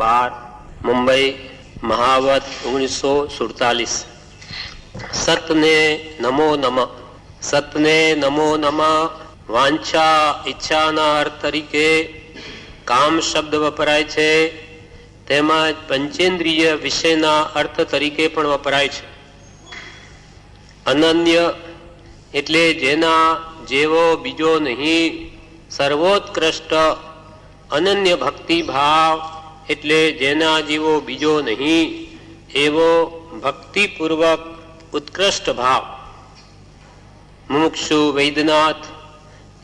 12 મુંબઈ મહાવત 1947। સતને નમો નમઃ। સતને નમો નમઃ વાંછા ઈચ્છાના અર્થ તરીકે કામ શબ્દ વપરાય છે, તેમજ પંચેન્દ્રિય વિષયના અર્થ તરીકે પણ વપરાય છે। અનન્ય એટલે જેના જેવો બીજો નહીં, સર્વોત્કૃષ્ટ। અનન્ય ભક્તિ ભાવ એટલે જેના જેવો બીજો નહીં એવો ભક્તિપૂર્વક ઉત્કૃષ્ટ ભાવ। મુમુક્ષુ વૈદ્યનાથ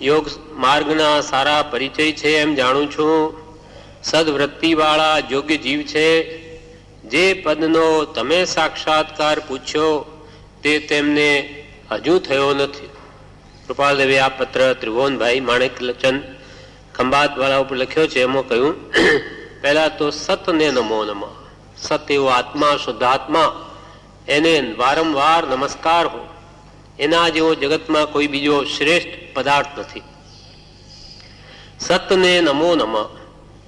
યોગ માર્ગના સારા પરિચય છે એમ જાણું છું। સદવૃત્તિવાળા યોગ્ય જીવ છે। જે પદનો તમે સાક્ષાત્કાર પૂછ્યો તે તેમને હજુ થયો નથી। કૃપાલદેવે આ પત્ર ત્રિભુવનભાઈ માણેકચંદ ખંભાતવાળા ઉપર લખ્યો છે। એમાં કહ્યું, પહેલા તો સતને નમો નમઃ। સત એવો આત્મા, શુદ્ધાત્મા, એને વારંવાર નમસ્કાર હો। એના જેવો જગતમાં કોઈ બીજો શ્રેષ્ઠ પદાર્થ નથી। સતને નમો નમઃ।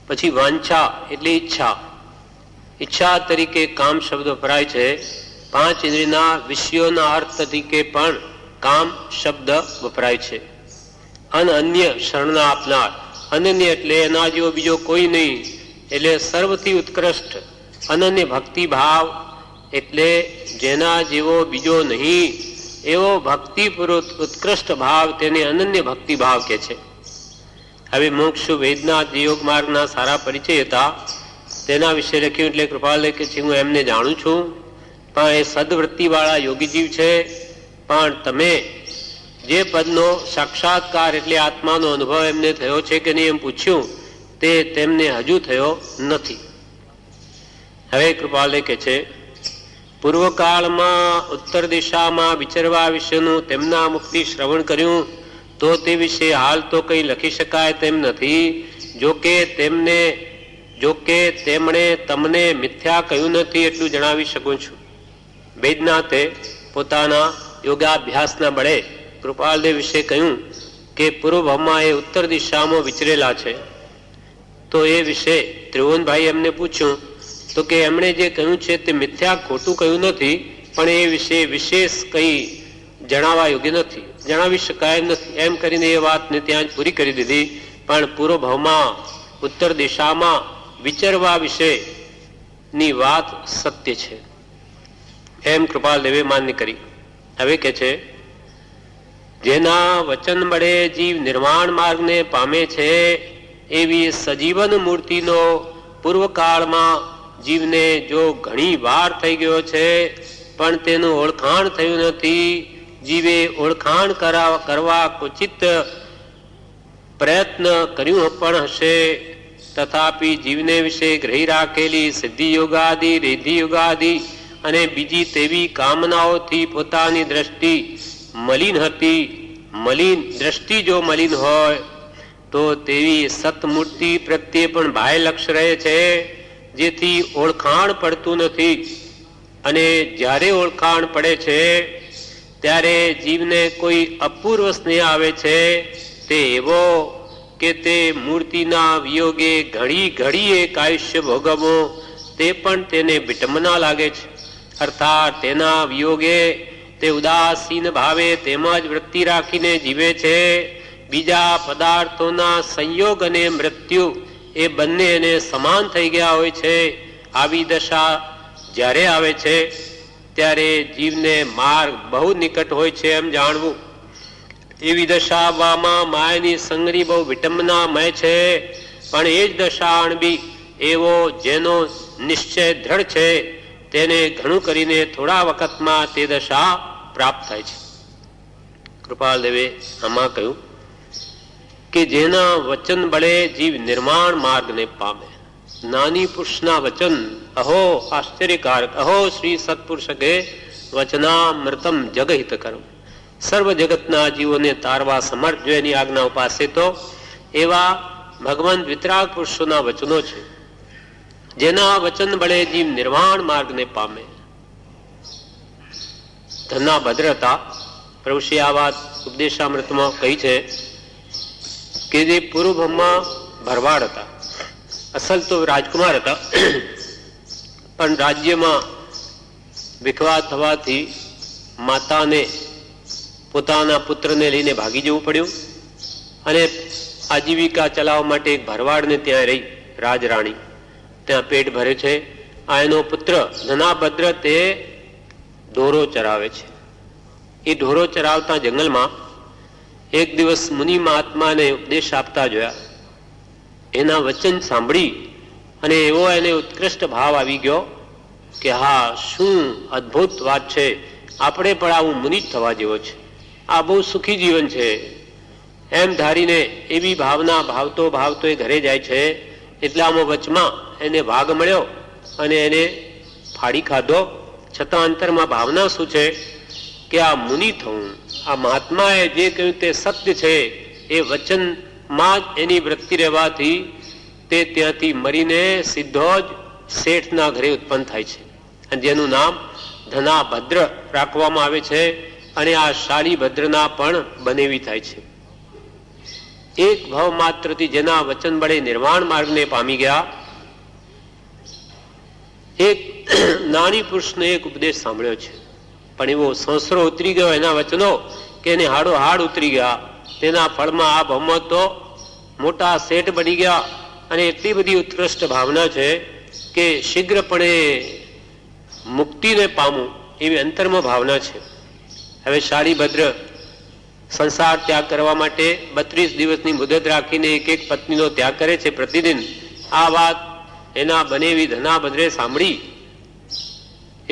પછી વાંછા એટલે ઈચ્છા। ઈચ્છા તરીકે કામ શબ્દ વપરાય છે। 5 ઇન્દ્રિયના વિષયોના અર્થ તરીકે પણ કામ શબ્દ વપરાય છે। અનન્ય શરણના આપનાર। અનન્ય એટલે એના જેવો બીજો કોઈ નહીં, એટલે સર્વથી ઉત્કૃષ્ટ। અનન્ય ભક્તિ ભાવ એટલે જેના જેવો બીજો નહીં એવો ભક્તિપૂર્વક ઉત્કૃષ્ટ ભાવ, તેને અનન્ય ભક્તિ ભાવ કહે છે। હવે મોક્ષ વેદનાથ યોગ માર્ગના સારા પરિચય હતા, તેના વિશે લખ્યું એટલે કૃપાલય કે છે હું એમને જાણું છું, પણ એ સદવૃત્તિવાળા યોગી જીવ છે। પણ તમે જે પદનો સાક્ષાત્કાર એટલે આત્માનો અનુભવ એમને થયો છે કે નહીં એમ પૂછ્યું, તે તેમને હજુ થયો નથી। હવે કૃપાલય કે છે, પૂર્વકાળમાં ઉત્તર દિશામાં વિચરવા વિશેનું તેમના મુક્તિ શ્રવણ કર્યું, તો તે વિશે હાલ તો કંઈ લખી શકાય તેમ નથી। જોકે તેમણે તમને મિથ્યા કહ્યું નથી એટલું જણાવી શકું છું। વૈદ્યનાથે પોતાના યોગાભ્યાસના બળે કૃપાલદેવ વિશે કહ્યું કે પૂર્વભાવમાં એ ઉત્તર દિશામાં વિચરેલા છે। તો એ વિશે ત્રિભુવનભાઈ એમને પૂછ્યું, તો કે એમણે જે કહ્યું છે તે મિથ્યા ખોટું કહ્યું નથી, પણ એ વિશે વિશેષ કંઈ જણાવવા યોગ્ય નથી, જણાવી શકાય નથી એમ કરીને એ વાતને ત્યાં જ પૂરી કરી દીધી। પણ પૂર્વભાવમાં ઉત્તર દિશામાં વિચરવા વિશેની વાત સત્ય છે એમ કૃપાલદેવે માન્ય કરી। હવે કે છે, જેના વચન વડે જીવ નિર્વાણ માર્ગને પામે છે, એવી સજીવન મૂર્તિનો પૂર્વકાળમાં જીવને જો ઘણી વાર થઈ ગયો છે, પણ તેનું ઓળખાણ થયું નથી। જીવે ઓળખાણ કરવા ક્વચિત પ્રયત્ન કર્યું પણ હશે, તથાપી જીવને વિશે ગ્રહી રાખેલી સિદ્ધિ યોગાદિ, રિદ્ધિ યોગાદિ અને બીજી તેવી કામનાઓથી પોતાની દ્રષ્ટિ મલિન હતી। મલિન દ્રષ્ટિ જો મલિન હોય તો તેવી સતમૂર્તિ પ્રત્યે પણ બાહ્ય લક્ષ રહે છે, જેથી ઓળખાણ પડતું નથી। અને જ્યારે ઓળખાણ પડે છે ત્યારે જીવને કોઈ અપૂર્વ સ્નેહ આવે છે, તે એવો કે તે મૂર્તિના વિયોગે ઘડી ઘડી એક આયુષ્ય ભોગવવો તે પણ તેને વિટંબના લાગે છે। અર્થાત તેના વિયોગે તે ઉદાસીન ભાવે તેમજ વૃત્તિ રાખીને જીવે છે। બીજા પદાર્થોના સંયોગ અને મૃત્યુ એ બંને એને સમાન થઈ ગયા હોય છે। આવી દશા જ્યારે આવે છે ત્યારે જીવને માર્ગ બહુ નિકટ હોય છે એમ જાણવું। એવી દશા આવવામાં માયાની સંગરી બહુ વિટંબનામય છે, પણ એ જ દશા અણબી એવો જેનો નિશ્ચય દ્રઢ છે, તેને ઘણું કરીને થોડા વખતમાં તે દશા પ્રાપ્ત થાય છે। કૃપાલદેવે આમાં કહ્યું કે જેના વચન બળે જીવ નિર્માણ માર્ગને પામે। નાની પુરુષના વચન અહો આશ્ચર્યકારક, અહો શ્રી સત્પુરુષકે વચનામૃતમ જગહિત કરમ। સર્વ જગતના જીવોને તારવા સમર્થ જો એની આજ્ઞા ઉપાસે તો એવા ભગવાન વિતરાગ પુરુષોના વચનો છે, જેના વચન બળે જીવ નિર્વાણ માર્ગને પામે। ધનના ભદ્રતા પ્રભુશ્રી આ વાત ઉપદેશામૃતમાં કહી છે કે જે પૂર્વમાં ભરવાડ હતા, અસલ તો રાજકુમાર હતા, પણ રાજ્યમાં વિખવા થવાથી માતાને પોતાના પુત્રને લઈને ભાગી જવું પડ્યું અને આજીવિકા ચલાવવા માટે એક ભરવાડને ત્યાં રહી, રાજરાણી ત્યાં પેટ ભરે છે. આ એનો પુત્ર ધનાભદ્ર તે ઢોરો ચરાવે છે. એ ઢોરો ચરાવતા જંગલમાં એક દિવસ મુનિ મહાત્માને ઉપદેશ આપતા જોયા. એના વચન સાંભળી અને એવો એને ઉત્કૃષ્ટ ભાવ આવી ગયો કે હા, શું અદ્ભુત વાત છે, આપણે પણ આવું મુનિ થવા જેવો છે, આ બહુ સુખી જીવન છે એમ ધારીને એવી ભાવના ભાવતો એ ઘરે જાય છે. એટલામાં વચમાં એને ભાગ મળ્યો અને એને ફાડી ખાધો. છતાં અંતરમાં ભાવના શું છે કે આ મુનિ થવું, આ મહાત્માએ જે કહ્યું તે સત્ય છે, એ વચનમાં જ એની વૃત્તિ રહેવાથી તે ત્યાંથી મરીને સીધો જ શેઠના ઘરે ઉત્પન્ન થાય છે અને જેનું નામ ધનાભદ્ર રાખવામાં આવે છે અને આ શાળીભદ્રના પણ બનેવી થાય છે. એક ભાવ માત્રથી જેના વચન વડે નિર્વાણ માર્ગને પામી ગયા. એક નાની પુરુષને એક ઉપદેશ સાંભળ્યો છે, પણ એવો સંસરો ઉતરી ગયો એના વચનો કે એને હાડો હાડ ઉતરી ગયા. તેના ફળમાં આ ભાવમાં તો મોટા શેઠ બની ગયા અને એટલી બધી ઉત્કૃષ્ટ ભાવના છે કે શીઘ્રપણે મુક્તિને પામવું એવી અંતરમાં ભાવના છે. હવે શાળીભદ્ર સંસાર ત્યાગ કરવા માટે 32 દિવસની મુદત રાખીને એક પત્નીનો ત્યાગ કરે છે પ્રતિદિન. આ વાત એના બનેવી ધનાભદ્રે સાંભળી.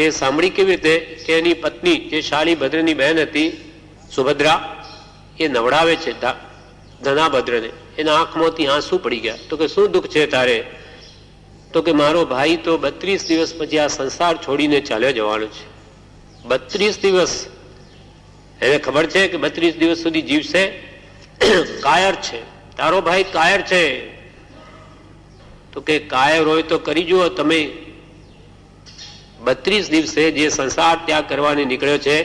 એ સાંભળી કેવી રીતે કે એની પત્ની જે શાળીભદ્રની બહેન હતી સુભદ્રા, એ નવડાવે છે ધનાભદ્રને. એના આંખમાંથી આંસુ પડી ગયા. તો કે શું દુઃખ છે તારે? તો કે મારો ભાઈ તો 32 દિવસ પછી આ સંસાર છોડીને ચાલ્યો જવાનો છે. 32 દિવસ એને ખબર છે કે 32 દિવસ સુધી જીવશે. કાયર છે તારો ભાઈ, કાયર છે. તો કે કાયર હોય તો કરી જુઓ તમે. 32 દિવસે જે સંસાર ત્યાગ કરવાની નીકળ્યો છે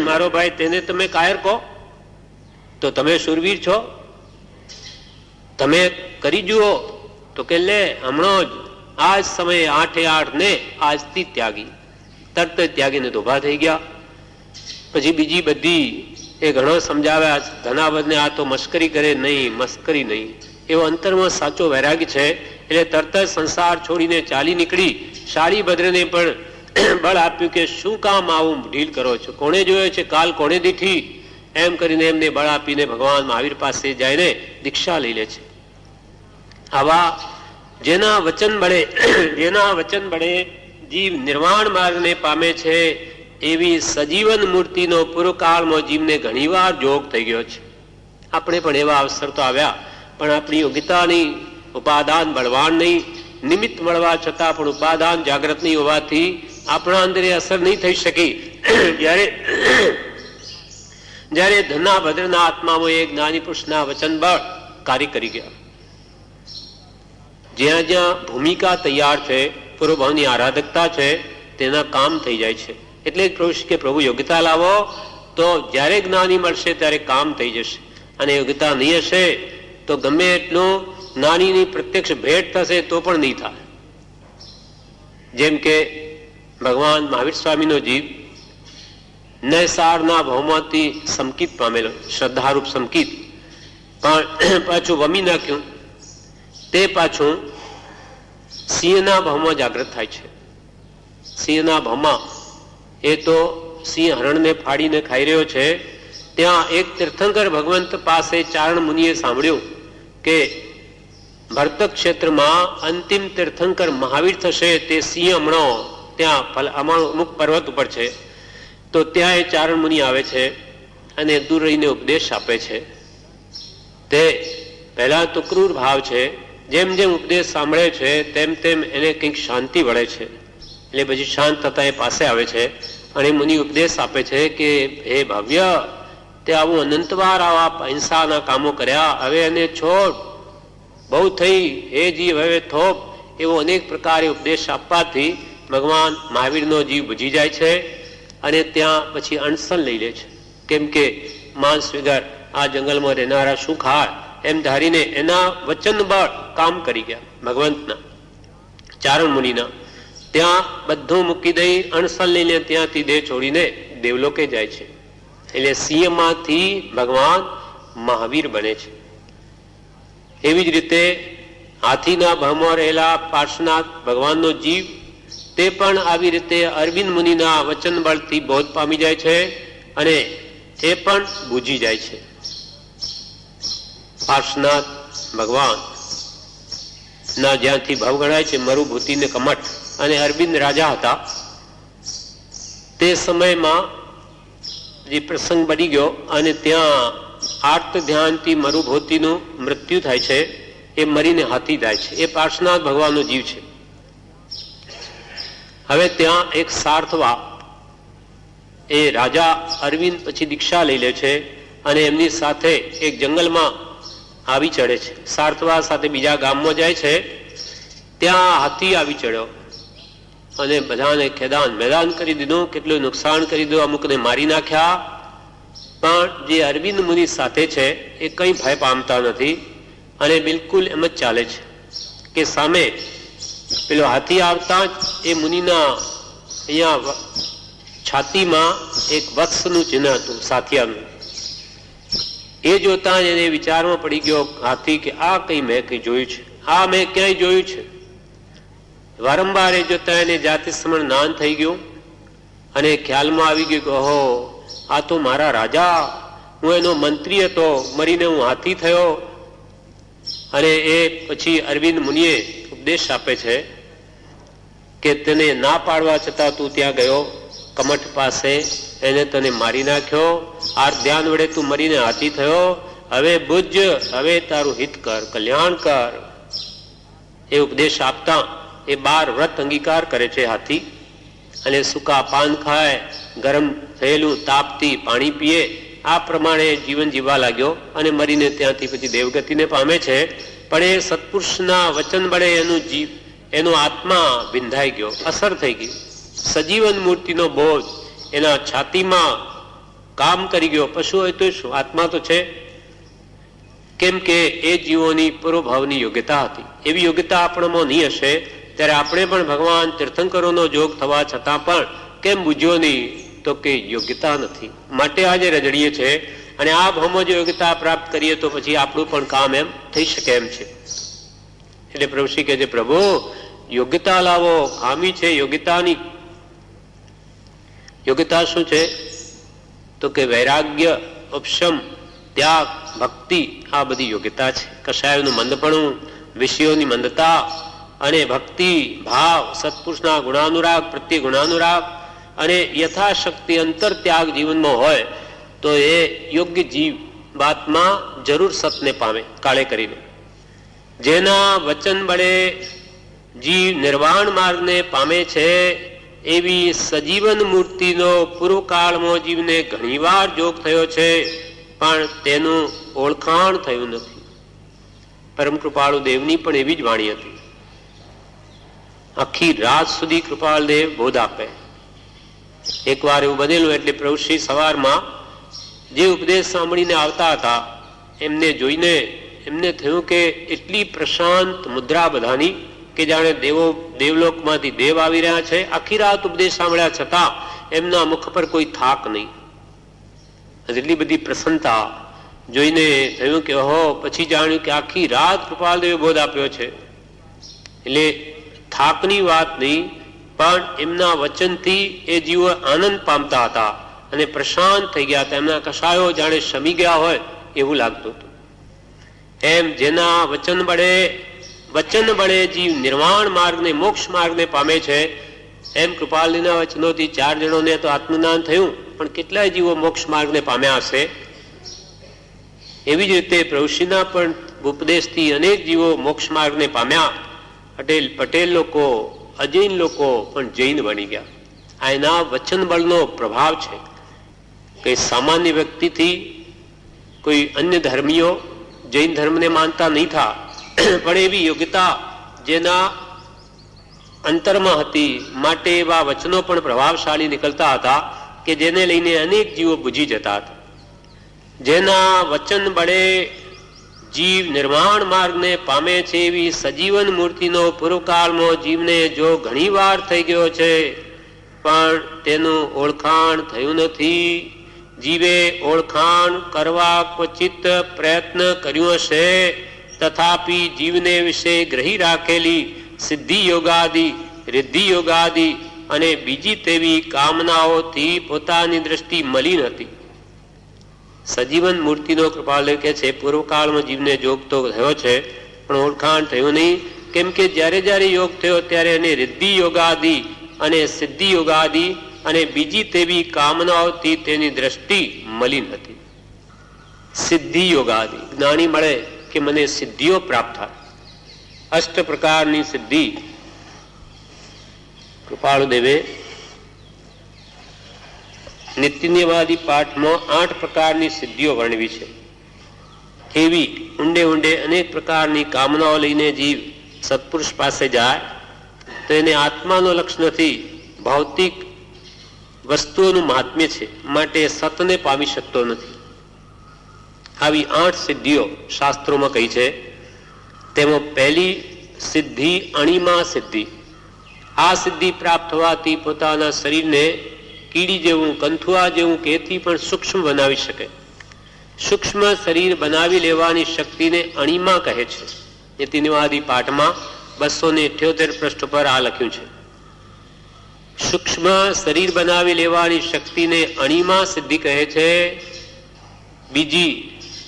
મારો ભાઈ, તેને તમે કાયર કહો? તો તમે શૂરવીર છો, તમે કરી જુઓ. તો કે લે હમણાં જ આ જ સમયે 8-8 ને આજથી ત્યાગી. તરત જ ત્યાગીને ઉભા થઈ ગયા. પછી બીજી બધી એ ઘણો સમજાવ્યા ધનાભદ્રને, આ તો મશ્કરી કરે નહીં, મસ્કરી નહીં. એવો અંતરમાં સાચો વૈરાગી છે એટલે તરત જ સંસાર છોડીને ચાલી નીકળી. શાળીભદ્રને પણ બળ આપ્યું કે શું કામ આવું ઢીલ કરો છો, કોણે જોયો છે કાલ, કોણે દીઠી, એમ કરીને એમને બળ આપીને ભગવાન મહાવીર પાસે જઈને દીક્ષા લઈ લે છે. આવા જેના વચન બળે જીવ નિર્વાણ માર્ગને પામે છે એવી સજીવન મૂર્તિનો પૂર્વકાળમાં જીવને ઘણીવાર જોગ થઈ ગયો છે. આપણે પણ એવા અવસર તો આવ્યા, પણ આપણી યોગ્યતાની ઉપાદાન બળવાન નહીં, નિમિત્ત મળવા છતાં પણ ઉપાદાન જાગ્રત નહીં હોવાથી આપણા અંદર અસર નહીં થઈ શકી. જ્યારે ધનાભદ્રના આત્મામાં એક જ્ઞાની પુરુષના વચન બળ કાર્ય કરી ગયા. જ્યાં જ્યાં ભૂમિકા તૈયાર છે, પૂર્વભાવની આરાધકતા છે, તેના કામ થઈ જાય છે. એટલે કે પ્રભુ યોગ્યતા લાવો તો જ્યારે જ્ઞાની મળશે ત્યારે કામ થઈ જશે. અને યોગ્યતા નહીં હશે તો ગમે એટલું જ્ઞાનીની પ્રત્યક્ષ ભેટ થશે તો પણ નહીં થાય. જેમ કે ભગવાન મહાવીર સ્વામીનો જીવ નૈસારના ભાવમાંથી સમકિત પામેલો, શ્રદ્ધારૂપ સમકિત, પણ પાછું વમી નાખ્યું. તે પાછું સિંહના ભાવમાં જાગૃત થાય છે. સિંહના ભાવમાં એ તો સિંહ હરણને ફાડીને ખાઈ રહ્યો છે. ત્યાં એક તીર્થંકર ભગવંત પાસે ચારણ મુનિએ સાંભળ્યું કે ભરતક ક્ષેત્રમાં અંતિમ તીર્થંકર મહાવીર થશે. તે સિંહ હમણાં ત્યાં અમુક પર્વત ઉપર છે. તો ત્યાં એ ચારણ મુનિ આવે છે અને દૂર રહીને ઉપદેશ આપે છે. તે પહેલા તો ક્રૂર ભાવ છે. જેમ જેમ ઉપદેશ સાંભળે છે તેમ તેમ એને કંઈક શાંતિ વળે છે. એટલે પછી શાંત થતા એ પાસે આવે છે અને મુનિ ઉપદેશ આપે છે કે હે ભવ્ય, તે આવું અનંતવાર આવા હિંસાના કામો કર્યા, હવે એને છોડ, બહુ થઈ, હે જીવ હવે થોપ. એવો અનેક પ્રકારે ઉપદેશ આપવાથી ભગવાન મહાવીરનો જીવ બુજી જાય છે અને ત્યાં પછી અણસન લઈ લે છે. કેમ કે માંસ વગર આ જંગલમાં રહેનારા શું ખાય? એમ ધારીને એના વચન બળ કામ કરી ગયા ભગવંતના, ચારણ મુનિના. ત્યાં બધું મૂકી દઈ અણસલ લઈને ત્યાંથી દેહ છોડીને દેવલોકે જાય છે. એટલે સિંહમાંથી ભગવાન મહાવીર બને છે. એવી જ રીતે હાથીના ભાવમાં રહેલા પાર્શ્વનાથ ભગવાનનો જીવ તે પણ આવી રીતે અરવિંદ મુનિના વચન બળથી બોધ પામી જાય છે અને એ પણ બુજી જાય છે. પાર્શ્વનાથ ભગવાન ના જ્યાંથી ભાવ ગણાય છે મરુભૂતિ ને કમઠ, અને અરવિંદ રાજા હતા તે સમયમાં જે પ્રસંગ બની ગયો અને ત્યાં આર્ત ધ્યાનથી મરુભૂતિનું મૃત્યુ થાય છે, એ મરીને હાથી જાય છે. એ પાર્શ્વનાથ ભગવાનનો જીવ છે. હવે ત્યાં એક સાર્થવા એ રાજા અરવિંદ પછી દીક્ષા લઈ લે છે અને એમની સાથે એક જંગલમાં આવી ચડે છે. સાર્થવા સાથે બીજા ગામમાં જાય છે. ત્યાં હાથી આવી ચડ્યો અને બધાને ખેદાન મેદાન કરી દીધું, કેટલું નુકસાન કરી દીધું, અમુકને મારી નાખ્યા. પણ જે અરવિંદ મુનિ સાથે છે એ કંઈ ભય પામતા નથી અને બિલકુલ એમ જ ચાલે છે કે સામે પેલો હાથી આવતા જ એ મુનિના અહીંયા છાતીમાં એક વત્સનું ચિહ્ન હતું, સાથિયાનું. એ જોતા જ એને વિચારમાં પડી ગયો હાથી કે આ કંઈ મેં કંઈ જોયું છે, આ મેં ક્યાંય જોયું છે. વારંવાર એ જોતા એને જાતિ સમણ જ્ઞાન થઈ ગયું અને ખ્યાલમાં આવી ગયું કે ઓહો, આ તો મારા રાજા, હું એનો મંત્રી હતો, મરીને હું હાથી થયો. અને એ પછી અરવિંદ મુનિએ ઉપદેશ આપે છે કે તને ના પાડવા છતાં તું ત્યાં ગયો કમઠ પાસે, એને તને મારી નાખ્યો, આ ધ્યાન વડે તું મરીને હાથી થયો, હવે બુજ, હવે તારું હિત કર, કલ્યાણ કર. એ ઉપદેશ આપતા એ 12 વ્રત અંગીકાર કરે છે હાથી, અને સૂકા પાન ખાય, ગરમ થયેલું તાપથી પાણી પીએ, આ પ્રમાણે જીવન જીવવા લાગ્યો અને મરીને ત્યાંથી પછી દેવગતિને પામે છે. પણ એ સત્પુરુષના વચન વડે એનું જીવ, એનો આત્મા વિંધાઈ ગયો, અસર થઈ ગઈ. સજીવન મૂર્તિનો બોધ એના છાતીમાં કામ કરી ગયો. પશુ હોય તો શું, આત્મા તો છે. કેમ કે એ જીવોની પૂર્વભાવની યોગ્યતા હતી. એવી યોગ્યતા આપણામાં નહીં હશે ત્યારે આપણે પણ ભગવાન તીર્થંકરોનો જોગ થવા છતાં પણ કેમ બુજ્યો નહીં, તો કે યોગ્યતા નથી. માટે આજે રજડીએ છે. અને આ ભાવમાં જો યોગ્યતા પ્રાપ્ત કરીએ તો પછી આપણું પણ કામ એમ થઈ શકે એમ છે. એટલે પ્રભુશ્રી કહે છે, પ્રભુ યોગ્યતા લાવો, ખામી છે યોગ્યતાની. યોગ્યતા શું છે તો કે વૈરાગ્ય, ઉપશમ, ત્યાગ, ભક્તિ, આ બધી યોગ્યતા છે. કશાયનું મંદપણું, વિષયોની મંદતા અને ભક્તિ ભાવ, સત્પુરુષના ગુણાનુરાગ પ્રત્યે ગુણાનુરાગ અને યથાશક્તિ અંતર ત્યાગ જીવનમાં હોય તો એ યોગ્ય જીવ વાતમાં જરૂર સતને પામે કાળે કરીને. જેના વચન વડે જીવ નિર્વાણ માર્ગને પામે છે એવી સજીવન મૂર્તિનો પૂર્વકાળમાં જીવને ઘણીવાર જોગ થયો છે, પણ તેનું ઓળખાણ થયું નથી. પરમ કૃપાળુ દેવની પણ એવી જ વાણી હતી. આખી રાત સુધી કૃપાળ દેવ બોધ આપે. એકવાર એવું બનેલું, એટલે પ્રભુશ્રી સવારમાં જે ઉપદેશ સાંભળીને આવતા હતા એમને જોઈને એમને થયું કે એટલી પ્રશાંત મુદ્રા બધાની કે જાણે દેવો દેવલોકમાંથી દેવ આવી રહ્યા છે. આખી રાત ઉપદેશ સાંભળ્યા છતાં એમના મુખ પર કોઈ થાક નહીં. એટલી બધી પ્રસન્નતા જોઈને થયું કે ઓહો, પછી જાણ્યું કે આખી રાત કૃપાલદેવે બોધ આપ્યો છે. એટલે થાકની વાત નહીં, પણ એમના વચનથી એ જીવો આનંદ પામતા હતા અને પ્રશાંત થઈ ગયા હતા. એમના કશાયો જાણે શમી ગયા હોય એવું લાગતું હતું. એમ જેના વચન વડે જીવ નિર્વાણ માર્ગને, મોક્ષ માર્ગને પામે છે, એમ કૃપાલજીના વચનોથી 4 જણોને તો આત્મજ્ઞાન થયું, પણ કેટલાય જીવો મોક્ષ માર્ગને પામ્યા હશે. એવી જ રીતે પ્રભુશ્રીના પણ ઉપદેશથી અનેક જીવો મોક્ષ માર્ગને પામ્યા. પટેલ લોકો, અજૈન લોકો પણ જૈન બની ગયા. આ એના વચન બળનો પ્રભાવ છે. કઈ સામાન્ય વ્યક્તિથી કોઈ અન્ય ધર્મીઓ જૈન ધર્મને માનતા નહીં થા, પણ એવી યોગ્યતા જેના અંતરમાં હતી, માટે એવા વચનો પણ પ્રભાવશાળી નીકળતા હતા કે જેને લઈને અનેક જીવો બુજી જતા હતા. જેના વચન બળે જીવ નિર્વાણ માર્ગને પામે છે એવી સજીવન મૂર્તિનો પૂર્વકાળમાં જીવને જો ઘણી વાર થઈ ગયો છે, પણ તેનું ઓળખાણ થયું નથી. જીવે ઓળખાણ કરવા ક્વચિત પ્રયત્ન કર્યો હશે, તથાપી જીવને વિશે ગ્રહી રાખેલી સિદ્ધિ યોગાદિ, રિદ્ધિ યોગાદિ અને બીજી તેવી કામનાઓથી પોતાની દ્રષ્ટિ મલિન હતી. સજીવન મૂર્તિનો કૃપાલય કે છે પૂર્વકાળમાં જીવને યોગ તો થયો છે, પણ ઓળખાણ થયું નહીં. કેમ કે જ્યારે જ્યારે યોગ થયો ત્યારે એને રિદ્ધિ યોગાદિ અને સિદ્ધિ યોગાદિ અને બીજી તેવી કામનાઓથી તેની દ્રષ્ટિ મલિન હતી. સિદ્ધિ યોગાદિ જ્ઞાની મળે કે મને સિદ્ધિઓ પ્રાપ્ત થાય. અષ્ટ પ્રકારની સિદ્ધિ કૃપાળુદેવે નિત્યનિવાદી પાઠમાં 8 પ્રકારની સિદ્ધિઓ વર્ણવી છે. એવી ઊંડે ઊંડે અનેક પ્રકારની કામનાઓ લઈને જીવ સત્પુરુષ પાસે જાય તો એને આત્માનો લક્ષ્ય નથી, ભૌતિક વસ્તુઓનું મહાત્મ્ય છે, માટે સતને પામી શકતો નથી. આવી 8 સિદ્ધિઓ શાસ્ત્રોમાં કહી છે. તેમાં પહેલી સિદ્ધિ અણિમા સિદ્ધિ. આ સિદ્ધિ પ્રાપ્ત થવાથી પોતાના શરીરને કીડી જેવું, કંથુઆ જેવું કે એથી પણ સૂક્ષ્મ બનાવી શકે. સૂક્ષ્મ શરીર બનાવી લેવાની શક્તિને અણિમા કહે છે. નીતિનિવાદી પાઠમાં 278 પૃષ્ઠ પર આ લખ્યું છે. સૂક્ષ્મ શરીર બનાવી લેવાની શક્તિને અણિમા સિદ્ધિ કહે છે. બીજી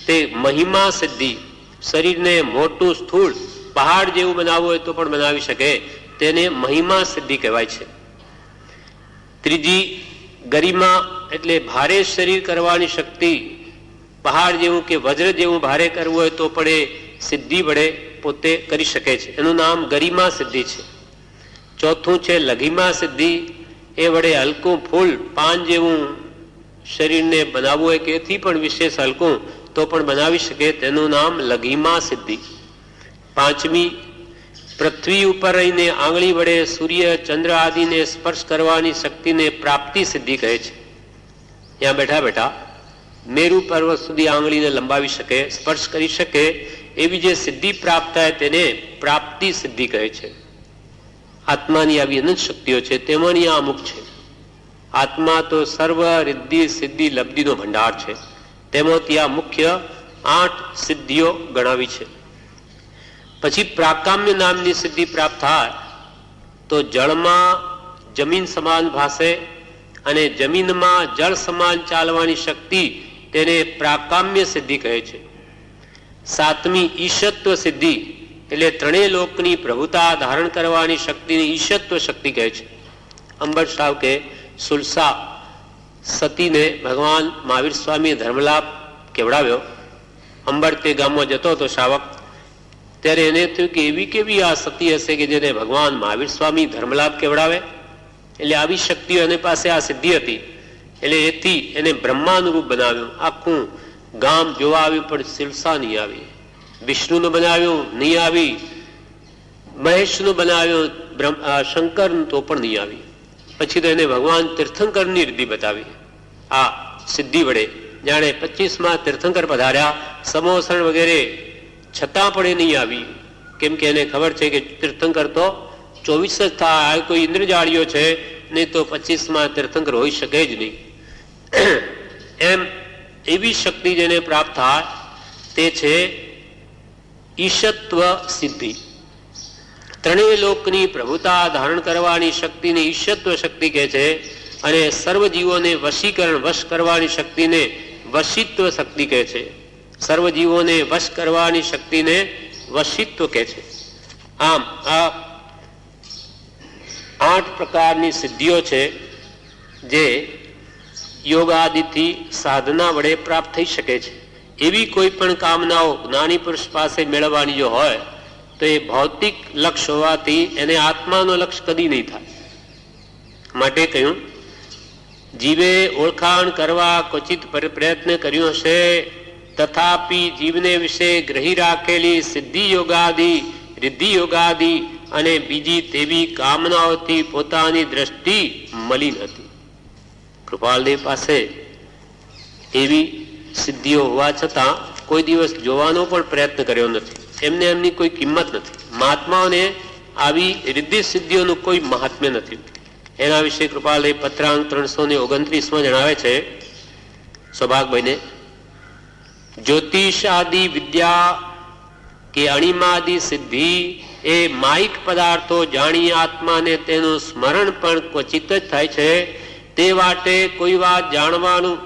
તે મહિમા સિદ્ધિ. શરીરને મોટું સ્થૂળ પહાડ જેવું બનાવવું હોય તો પણ બનાવી શકે, તેને મહિમા સિદ્ધિ કહેવાય છે. ત્રીજી ગરિમા એટલે ભારે શરીર કરવાની શક્તિ. પહાડ જેવું કે વજ્ર જેવું ભારે કરવું હોય તો પણ એ સિદ્ધિ વડે પોતે કરી શકે છે, એનું નામ ગરિમા સિદ્ધિ છે. ચોથું છે લઘિમા સિદ્ધિ. એ વડે હલકું ફૂલ પાન જેવું શરીરને બનાવવું હોય કે એથી પણ વિશેષ હલકું તો પણ બનાવી શકે, તેનું નામ લઘિમા સિદ્ધિ. પાંચમી પૃથ્વી ઉપર રહીને આંગળી વડે સૂર્ય, ચંદ્ર આદિને સ્પર્શ કરવાની શક્તિને પ્રાપ્તિ સિદ્ધિ કહે છે. ત્યાં બેઠા બેઠા મેરુ પર્વત સુધી આંગળીને લંબાવી શકે, સ્પર્શ કરી શકે, એવી જે સિદ્ધિ પ્રાપ્ત થાય તેને પ્રાપ્તિ સિદ્ધિ કહે છે. આત્માની આવી અનંત શક્તિઓ છે, તેમાંની આ અમુક છે. આત્મા તો સર્વ રિદ્ધિ સિદ્ધિ લબ્ધિનો ભંડાર છે. તેમાંથી આ મુખ્ય 8 સિદ્ધિઓ ગણાવી છે. પછી પ્રાકામ્ય નામની સિદ્ધિ પ્રાપ્ત થાય તો જળમાં જમીન સમાન ભાસે અને જમીનમાં જળ સમાન ચાલવાની શક્તિ, તેને પ્રાકામ્ય સિદ્ધિ કહે છે. સાતમી ઈશત્વ સિદ્ધિ એટલે ત્રણેય લોકની પ્રભુતા ધારણ કરવાની શક્તિની ઈશત્વ શક્તિ કહે છે. અંબર સાવ કે સુલસા સતીને ભગવાન મહાવીર સ્વામીએ ધર્મલાભ કેવડાવ્યો. અંબર તે ગામમાં જતો હતો શાવક, ત્યારે એને થયું કે એવી કેવી આ સતી હશે કે જેને ભગવાન મહાવીર સ્વામી ધર્મલાભ કેવડાવે. એટલે આવી શક્તિઓ એની પાસે આ સિદ્ધિ હતી. એટલે એથી એને બ્રહ્માનું રૂપ બનાવ્યું. આખું ગામ જોવા આવ્યું પણ સિલસા નહીં આવી. વિષ્ણુનું બનાવ્યું નહીં આવી, મહેશનું બનાવ્યું, શંકરનું તો પણ નહીં આવી. પછી તો એને ભગવાન તીર્થંકરની રીતિ બતાવી. આ સિદ્ધિ વડે જાણે 25માં તીર્થંકર પધાર્યા, સમોસણ વગેરે, છતાં પણ એ નહીં આવી. કેમ કે એને ખબર છે કે તીર્થંકર તો 24 જ થાય, કોઈ ઇન્દ્રજાળીઓ છે, નહીં તો 25માં તીર્થંકર હોઈ શકે જ નહીં. એમ એવી શક્તિ જેને પ્રાપ્ત થાય તે છે ઈશત્વ સિદ્ધિ. ત્રણેય લોકની પ્રભુતા ધારણ કરવાની શક્તિને ઈશત્વ શક્તિ કહે છે. અને સર્વ જીવોને વશીકરણ, વશ કરવાની શક્તિને વશિત્વ શક્તિ કહે છે. સર્વ જીવોને વશ કરવાની શક્તિને વશિત્વ કહે છે. આમ આ 8 પ્રકારની સિદ્ધિઓ છે જે યોગાદિથી સાધના વડે પ્રાપ્ત થઈ શકે છે. એવી કોઈ પણ કામનાઓ જ્ઞાની પુરુષ પાસે મેળવવાની જો હોય તો એ ભૌતિક લક્ષ્ય હોવાથી એને આત્માનો લક્ષ્ય કદી નહીં થાય. માટે કહ્યું જીવે ઓળખાણ કરવા ક્વચિત પ્રયત્ન કર્યો હશે, તથાપી જીવને વિશે ગ્રહી રાખેલી સિદ્ધિ યોગાદિ, રિદ્ધિ યોગાદિ અને બીજી તેવી કામનાઓથી પોતાની દ્રષ્ટિ મલિન હતી. કૃપાલદેવ પાસે એવી સિદ્ધિઓ હોવા છતાં કોઈ દિવસ જોવાનો પણ પ્રયત્ન કર્યો નથી. એમને એમની કોઈ કિંમત નથી. મહાત્માઓને આવી રિદ્ધિ સિદ્ધિઓનું કોઈ મહાત્મ્ય નથી. એના વિશે કૃપાલય પત્રાંક 329 જણાવે છે સૌભાગભાઈને, જ્યોતિષ આદિ વિદ્યા કે અણિમાદિ સિદ્ધિ એ માઇક પદાર્થો જાણી આત્માને તેનું સ્મરણ પણ ક્વચિત જ થાય છે. તે વાટે કોઈ વાત જાણવાનું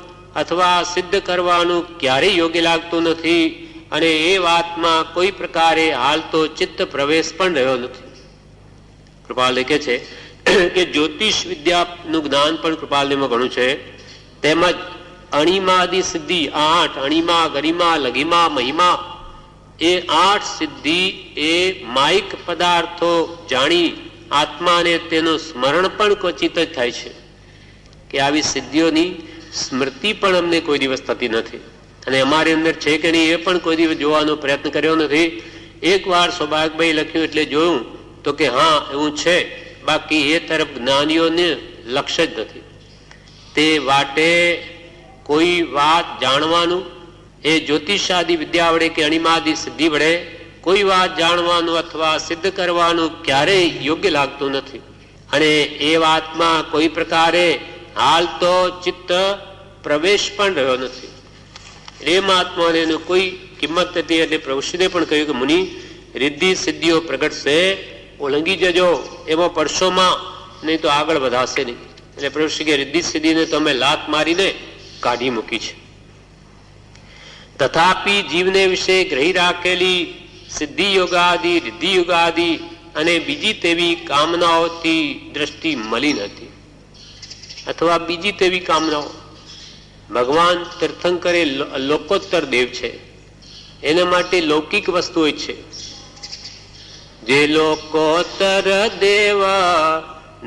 અથવા સિદ્ધ કરવાનું ક્યારેય યોગ્ય લાગતું નથી અને એ વાતમાં કોઈ પ્રકારે હાલ તો ચિત્ત પ્રવેશ પણ રહ્યો નથી. કૃપાલ કહે છે કે જ્યોતિષ વિદ્યાનું જ્ઞાન પણ કૃપાલમાં ઘણું છે. તેમજ અણિમાદિ સિદ્ધિ 8 અણિમા ગરિમા લઘિમા મહિમા એ 8 સિદ્ધિ એ માઇક પદાર્થો જાણી આત્માને તેનું સ્મરણ પણ ક્વચિત જ થાય છે. કે આવી સિદ્ધિઓની સ્મૃતિ પણ અમને કોઈ દિવસ થતી નથી અને અમારી અંદર છે કે નહીં એ પણ કોઈ દિવસ જોવાનો પ્રયત્ન કર્યો નથી. એકવાર સૌભાગભાઈ લખ્યું એટલે જોયું તો કે હા એવું છે, બાકી એ તરફ જ્ઞાનીઓને લક્ષ્ય જ નથી. તે વાટે કોઈ વાત જાણવાનું એ જ્યોતિષાદિ વિદ્યા વડે કે અણિમાદિ સિદ્ધિ વડે કોઈ વાત જાણવાનું અથવા સિદ્ધ કરવાનું ક્યારેય યોગ્ય લાગતું નથી અને એ વાતમાં કોઈ પ્રકારે હાલ તો ચિત્ત પ્રવેશ પણ રહ્યો નથી. એ મહાત્માને એનું કોઈ કિંમત નથી. એટલે પ્રભુશ્રીને પણ કહ્યું કે મુનિ રિદ્ધિ સિદ્ધિઓ પ્રગટશે, ઓળંગી જજો, એમાં પડશોમાં, નહીં તો આગળ વધાશે નહીં. એટલે પ્રભુશ્રી કે રિદ્ધિ સિદ્ધિને તો અમે લાત મારીને કાઢી મૂકી છે. તથાપી જીવને વિશે ગ્રહી રાખેલી સિદ્ધિ યોગાદિ રિદ્ધિ યોગાદિ અને બીજી તેવી કામનાઓથી દ્રષ્ટિ મળી નથી અથવા બીજી તેવી કામનાઓ. ભગવાન તીર્થંકરે લોકોત્તર દેવ છે, એના માટે લૌકિક વસ્તુઓ છે. જે લોકોત્તર દેવ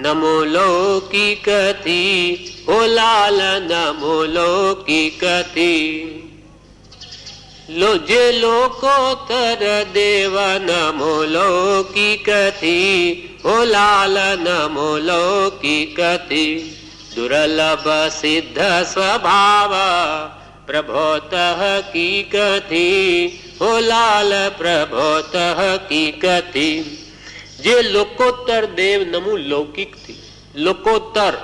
નમો લૌકિકથી, ઓ લાલ નમો લૌકિકથી. જે લોકોત્તર દેવ નમો લૌકિકથી, ઓ લાલ નમો લૌકિકથી. દુર્લભ સિદ્ધ સ્વભાવ પ્રભોત હકીકથી, ઓ લાલ પ્રભોત હકીકથી. જે લોકોત્તર દેવ નમુ લૌકિકથી, લોકોત્તર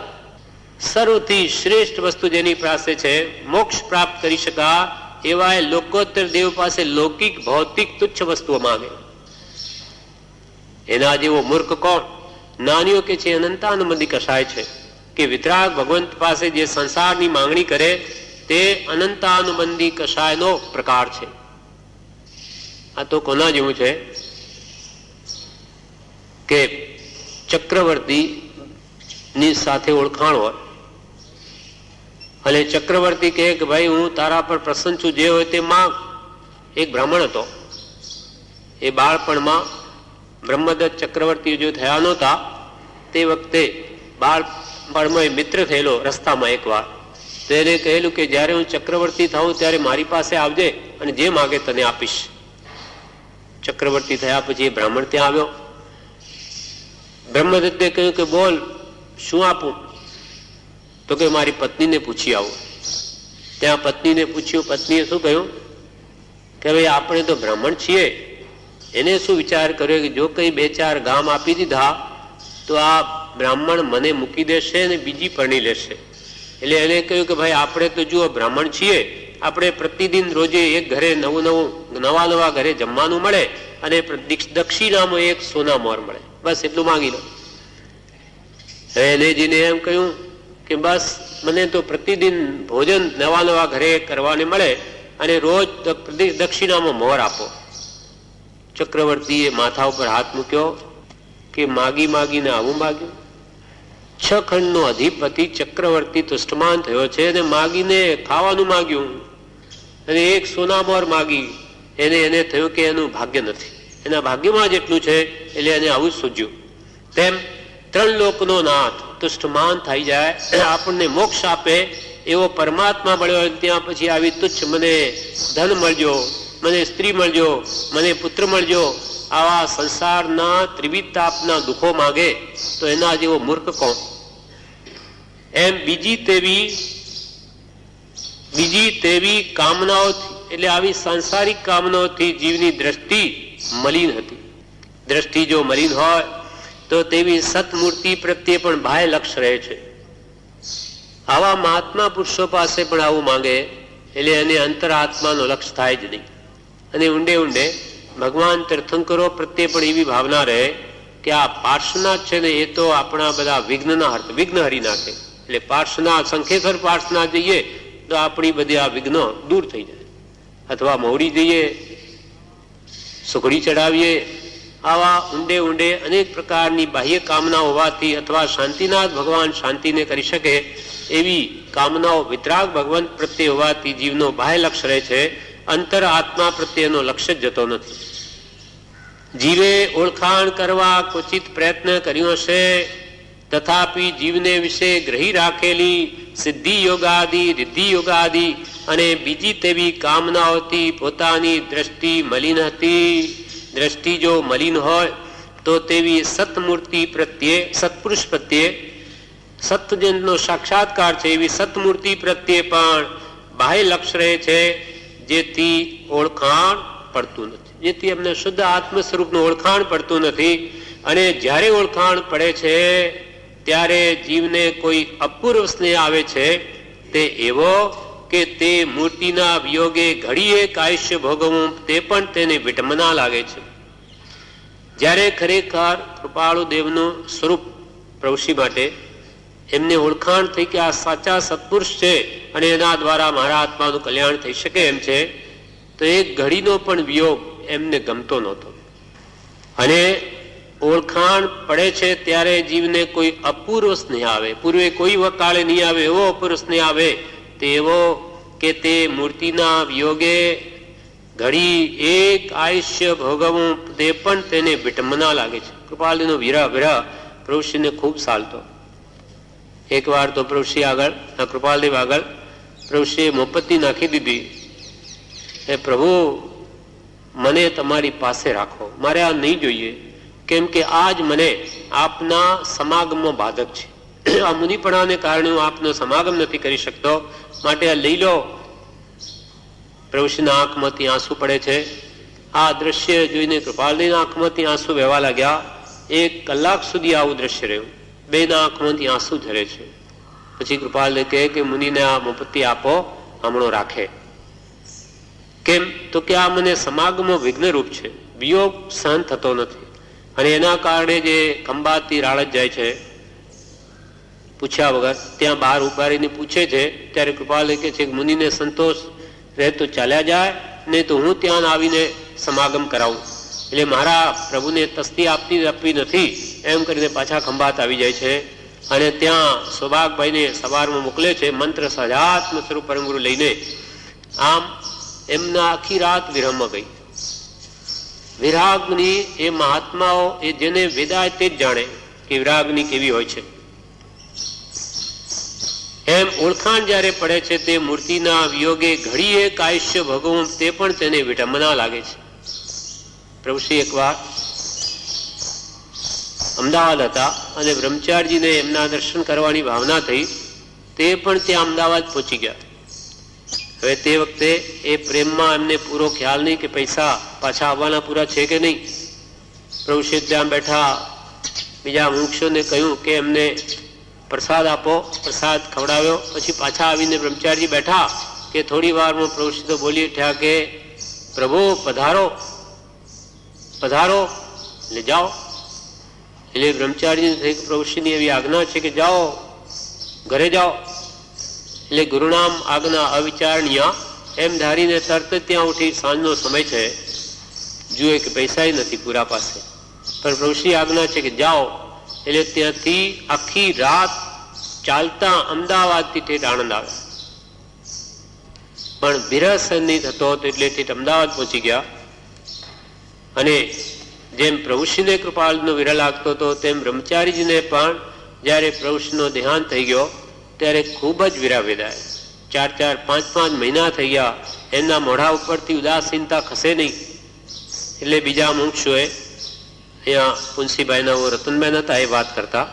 સર્વથી શ્રેષ્ઠ વસ્તુ જેની પાસે છે, મોક્ષ પ્રાપ્ત કરી શકા એવા એ લોકોત્તર દેવ પાસે લૌકિક ભૌતિક તુચ્છ વસ્તુઓ માંગે. એના જેવો મૂર્ખ કોણ? નાનીઓ કે છે અનંતાનુબંધી કસાય છે કે વિતરાગ ભગવંત પાસે જે સંસારની માંગણી કરે તે અનંતાનુબંધી કસાયનો પ્રકાર છે. આ તો કોના જેવું છે કે ચક્રવર્તી ની સાથે ઓળખાણ હોય અને ચક્રવર્તી કહે કે ભાઈ હું તારા પર પ્રસન્ન છું, જે હોય તે માંગ. એક બ્રાહ્મણ હતો, એ બાળપણમાં બ્રહ્મદત્ત ચક્રવર્તી જો થયા નહોતા તે વખતે બાળપણમાં મિત્ર થયેલો રસ્તામાં એકવાર, તો એને કહેલું કે જ્યારે હું ચક્રવર્તી થાઉં ત્યારે મારી પાસે આવજે અને જે માગે તને આપીશ. ચક્રવર્તી થયા પછી એ બ્રાહ્મણ ત્યાં આવ્યો. બ્રહ્મદત્તે કહ્યું કે બોલ શું આપું? તો કે મારી પત્નીને પૂછી આવું. ત્યાં પત્નીને પૂછ્યું. પત્નીએ શું કહ્યું કે ભાઈ આપણે તો બ્રાહ્મણ છીએ, એને શું વિચાર કર્યો કે જો કંઈ 2-4 ગામ આપી દીધા તો આ બ્રાહ્મણ મને મૂકી દેશે અને બીજી પરણી લેશે. એટલે એને કહ્યું કે ભાઈ આપણે તો જુઓ બ્રાહ્મણ છીએ, આપણે પ્રતિદિન રોજે એક ઘરે નવા ઘરે જમવાનું મળે અને દક્ષિણામાં 1 સોના મોર મળે, બસ એટલું માંગી લો. એને જીને એમ કહ્યું કે બસ મને તો પ્રતિદિન ભોજન નવા ઘરે કરવાને મળે અને રોજ દક્ષિણામાં મોર આપો. ચક્રવર્તીએ માથા ઉપર હાથ મૂક્યો કે માગીને આવું માગ્યું. 6 ખંડનો અધિપતિ ચક્રવર્તી તુષ્ટમાન થયો છે અને માગીને ખાવાનું માગ્યું અને 1 સોનામોર માગી. એને થયું કે એનું ભાગ્ય નથી, એના ભાગ્યમાં જેટલું છે એટલે એને આવું સૂજ્યું. તેમ 3 લોકનો નાથ તુષ્ટમાન થઈ જાય, આપણને મોક્ષ આપે એવો પરમાત્મા મળ્યો, ત્યાં પછી આવી તુચ્છ મને ધન મળજો, મને સ્ત્રી મળજો, મને પુત્ર મળજો, આવા સંસારના ત્રિવિધ તાપના દુઃખો માગે તો એના જેવો મૂર્ખ કોણ? એમ બીજી તેવી કામનાઓથી એટલે આવી સાંસારિક કામનાઓથી જીવની દ્રષ્ટિ મલિન હતી. દ્રષ્ટિ જો મલિન હોય તો તેવી સતમૂર્તિ પ્રત્યે પણ બાહ્ય લક્ષ્ય રહે છે. આવા મહાત્મા પુરુષો પાસે પણ આવું માંગે એટલે એને અંતરાત્માનો લક્ષ્ય થાય જ નહીં. અને ઊંડે ઊંડે ભગવાન તીર્થંકરો પ્રત્યે પણ એવી ભાવના રહે કે આ પાર્શ્વનાથ છે ને એ તો આપણા બધા વિઘ્ન હરી નાખે. એટલે પાર્શ્વનાથ સંખેશ્વર પાર્શ્વનાથ જઈએ તો આપણી બધી આ વિઘ્નો દૂર થઈ જાય. અથવા મહુડી જઈએ, સુખડી ચડાવીએ. આવા ઊંડે ઊંડે અનેક પ્રકારની બાહ્ય કામના હોવાથી અથવા શાંતિનાથ ભગવાન શાંતિને કરી શકે એવી કામનાઓ વિતરાગ ભગવંત પ્રત્યે હોવાથી જીવનો બાહ્ય લક્ષ્ય રહે છે, અંતર આત્મા પ્રત્યેનો લક્ષ્ય જ જતો નથી. જીવે ઓળખાણ કરવા ક્વચિત પ્રયત્ન કર્યો હશે, તથાપી જીવને વિશે ગ્રહી રાખેલી સિદ્ધિ યોગાદિ રિદ્ધિ યોગાદિ અને બીજી તેવી કામનાઓથી પોતાની દ્રષ્ટિ મલિન હતી. દ્રષ્ટિ જો મલિન હોય તો તેવી સતમૂર્તિ પ્રત્યે, સત્પુરુષ પ્રત્યે, સત્યજનનો સાક્ષાત્કાર છે એવી સતમૂર્તિ પ્રત્યે પણ બાહ્ય લક્ષ્ય રહે છે, જેથી ઓળખાણ પડતું નથી. જેથી એમને શુદ્ધ આત્મ સ્વરૂપનું ઓળખાણ પડતું નથી. અને જ્યારે ઓળખાણ પડે છે ત્યારે જીવને કોઈ અપૂર્વ સ્નેહ આવે છે, તે એવો કે તે મૂર્તિના વિયોગે ઘડીએ કાયશ્ય ભોગવવું તે પણ તેને વિટંબના લાગે છે. જ્યારે ખરેખર કૃપાળુ દેવનું સ્વરૂપ પ્રવૃષિ માટે એમને ઓળખાણ થઈ કે આ સાચા સત્પુરુષ છે અને એના દ્વારા મારા આત્માનું કલ્યાણ થઈ શકે એમ છે, તો એક ઘડીનો પણ વિયોગ એમને ગમતો નહોતો. અને ઓળખાણ પડે છે ત્યારે જીવને કોઈ અપૂર્વ સ્નેહ આવે, પૂર્વે કોઈ વકાળે નહીં આવે એવો અપૂર્વ સ્નેહ આવે, તે એવો કે તે મૂર્તિના વિયોગે ઘડી એક આયુષ્ય ભોગવવું તે પણ તેને વિટંબના લાગે છે. કૃપાલજીનો વિરહ પ્રભુશ્રીને ખૂબ સાલતો. એક વાર તો પ્રભુશ્રી આગળ, કૃપાલદેવ આગળ પ્રભુશ્રીએ મોમબત્તી નાખી દીધી. એ પ્રભુ મને તમારી પાસે રાખો, મારે આ નહીં જોઈએ, કેમ કે આજ મને આપના સમાગમમાં બાધક છે. આ મુનિપણાને કારણે હું આપનો સમાગમ નથી કરી શકતો, માટે આ લઈ લો. પ્રભુશ્રીના આંખમાંથી આંસુ પડે છે. આ દ્રશ્ય જોઈને કૃપાલજીના આંખમાંથી આંસુ વહેવા લાગ્યા. 1 કલાક સુધી આવું દ્રશ્ય રહ્યું. બેના આંખમાંથી આંસુ ઝરે છે. પછી કૃપાલજી કહે કે મુનિને આ મોમબત્તી આપો, હમણો રાખે. કેમ તો કે આ મને સમાગમો વિઘ્નરૂપ છે, વિયોગ સહન થતો નથી. અને એના કારણે જે ખંભાતથી રાળજ જાય છે પૂછ્યા વગર, ત્યાં બહાર ઉભારીને પૂછે છે, ત્યારે કૃપાલજી કહે છે મુનિને સંતોષ રહે તો ચાલ્યા જાય, નહીં તો હું ત્યાં આવીને સમાગમ કરાવું. એટલે મારા પ્રભુને તસ્તી આપવી નથી એમ કરીને પાછા ખંભાત આવી જાય છે. અને ત્યાં સૌભાગભાઈને સવારમાં મોકલે છે મંત્ર સહજાત્મ સ્વરૂપ પરમગુરુ લઈને. આમ એમના આખી રાત વિરહમાં ગઈ. વિરાગની એ મહાત્માઓ એ જેને વેદાય તે જ જાણે કે વિરાગની કેવી હોય છે. એમ ઓળખાણ જ્યારે પડે છે તે મૂર્તિના વિયોગે ઘડીએ કાયુષ્ય ભોગવવું તે પણ તેને વિટંબના લાગે છે. પ્રભુશ્રી એકવાર અમદાવાદ હતા અને બ્રહ્મચારીજીને એમના દર્શન કરવાની ભાવના થઈ, તે પણ ત્યાં અમદાવાદ પહોંચી ગયા. હવે તે વખતે એ પ્રેમમાં એમને પૂરો ખ્યાલ નહીં કે પૈસા પાછા આવવાના પૂરા છે કે નહીં. પ્રભુશ્રી ત્યાં બેઠા બીજા મુમુક્ષુઓને કહ્યું કે એમને પ્રસાદ આપો. પ્રસાદ ખવડાવ્યો. પછી પાછા આવીને બ્રહ્મચારીજી બેઠા કે થોડી વારમાં પ્રભુશ્રી તો બોલી ઉઠ્યા કે પ્રભુ પધારો પધારો, એટલે જાઓ. એટલે બ્રહ્મચારીજી પ્રભુશ્રીની એવી આજ્ઞા છે કે જાઓ, ઘરે જાઓ. એટલે ગુરુનામ આજ્ઞા અવિચારણીય એમ ધારીને તરત જ ત્યાં ઉઠી. સાંજનો સમય છે, જુએ કે પૈસા નથી પૂરા પાસે, પણ પ્રભુશ્રી આજ્ઞા છે કે જાઓ. એટલે ત્યાંથી આખી રાત ચાલતા અમદાવાદથી ઠેઠ આણંદ આવે. પણ વિરહ સહન નહીં થતો હતો એટલે ઠેઠ અમદાવાદ પહોંચી ગયા. અને જેમ પ્રભુશ્રીને કૃપાળનો વિરહ લાગતો હતો તેમ બ્રહ્મચારીજીને પણ જ્યારે પ્રભુશ્રીનો દેહાંત થઈ ગયો ત્યારે ખૂબ જ વિરહ વેદાય. 4-4, 5-5 મહિના થઈ ગયા. એમના મોઢા ઉપરથી ઉદાસીનતા ખસે નહીં. એટલે બીજા મુમુક્ષુએ, અહીંયા પુંસીભાઈના રતનબેન હતા, એ વાત કરતા